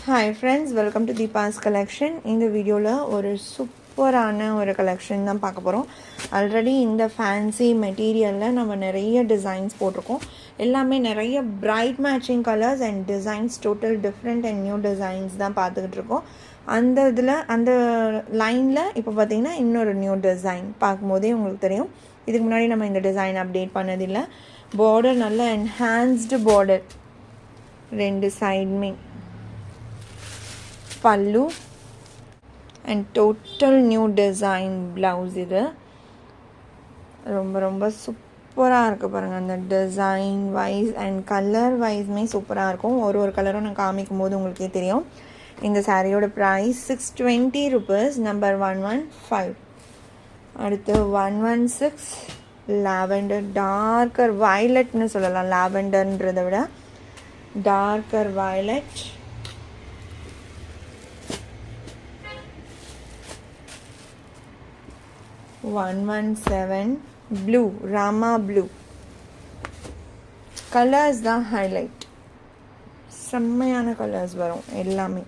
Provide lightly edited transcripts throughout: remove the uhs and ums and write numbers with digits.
Hi friends, welcome to Deepa's collection. இந்த வீடியோல ஒரு சூப்பரான ஒரு கலெக்ஷன் தான் பார்க்க போறோம். ஆல்ரெடி இந்த ஃபேன்சி மெட்டீரியல்ல நம்ம நிறைய டிசைன்ஸ் போட்டிருக்கோம். எல்லாமே நிறைய bright matching colours and designs total different and new designs தான் பார்த்துக்கிட்டு இருக்கோம். அந்த லைனில் இப்போ பார்த்தீங்கன்னா இன்னொரு நியூ டிசைன் பார்க்கும்போதே உங்களுக்கு தெரியும். இதுக்கு முன்னாடி நம்ம இந்த டிசைன் அப்டேட் பண்ணதில்லை. பார்டர் நல்ல என்ஹான்ஸ்டு பார்டர் ரெண்டு சைடுமே, பல்லு and total new design blouse. இது ரொம்ப ரொம்ப சூப்பராக இருக்குது பாருங்கள். அந்த டிசைன் வைஸ் அண்ட் கலர் வைஸ்மே சூப்பராக இருக்கும். ஒரு கலரும் நான் காமிக்கும் போது உங்களுக்கே தெரியும். இந்த சாரியோட ப்ரைஸ் 620 rupees. நம்பர் 115. அடுத்து 116 லாவெண்டர், டார்க்கர் வயலட்னு சொல்லலாம். லாவெண்டர்ன்றதை விட darker violet. One 117 blue, Rama blue. Colors தான் highlight. செம்மையான கலர்ஸ் வரும் எல்லாமே.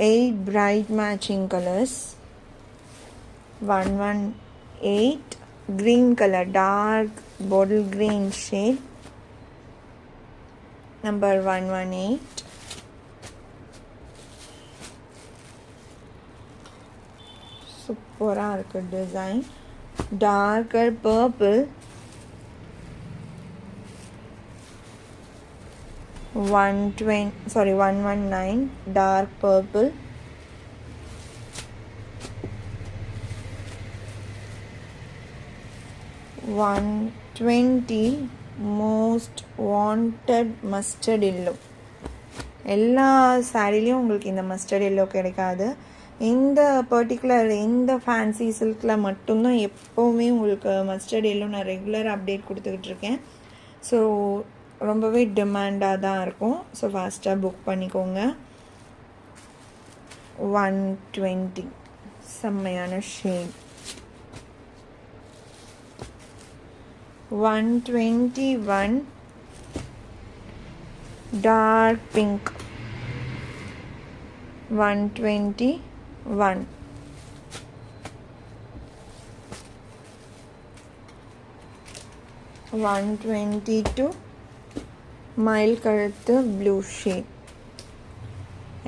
8 bright matching colors. 118 green color, dark bottle green shade. Number 118. சூப்பராக இருக்குது design. Darker purple. 119 dark purple. 120 most wanted mustard yellow. எல்லா சாரிலையும் உங்களுக்கு இந்த மஸ்டர்ட் எல்லோ கிடைக்காது. இந்த பர்டிகுலர் இந்த ஃபேன்சி சில்கில் மட்டும்தான் எப்போவுமே உங்களுக்கு மஸ்டர்ட் எல்லோ நான் ரெகுலர் அப்டேட் கொடுத்துக்கிட்டு இருக்கேன். ஸோ ரொம்பவே டிமாண்டாக தான் இருக்கும். ஸோ ஃபாஸ்ட்டாக புக் பண்ணிக்கோங்க. 120 செம்மையான ஷேட். 121 dark pink. 121 122 மயில் கழுத்து ப்ளூ ஷேட்.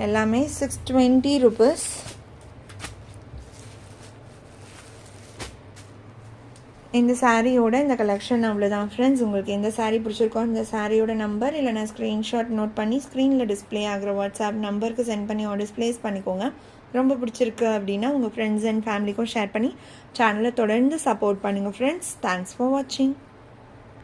எல்லாமே 620 rupees. இந்த சாரியோட இந்த கலெக்ஷன் அவ்வளோதான் ஃப்ரெண்ட்ஸ். உங்களுக்கு எந்த சாரீ பிடிச்சிருக்கோ இந்த சாரியோட நம்பர் இல்லைனா ஸ்க்ரீன்ஷாட் நோட் பண்ணி ஸ்க்ரீனில் டிஸ்பிளே ஆகிற வாட்ஸ்அப் நம்பருக்கு சென்ட் பண்ணி ஆர்டர்ஸ் ப்ளேஸ் பண்ணிக்கோங்க. ரொம்ப பிடிச்சிருக்கு அப்படின்னா உங்கள் ஃப்ரெண்ட்ஸ் அண்ட் ஃபேமிலிக்கும் ஷேர் பண்ணி சேனலை தொடர்ந்து சப்போர்ட் பண்ணுங்கள் ஃப்ரெண்ட்ஸ். தேங்க்ஸ் ஃபார் வாட்சிங்.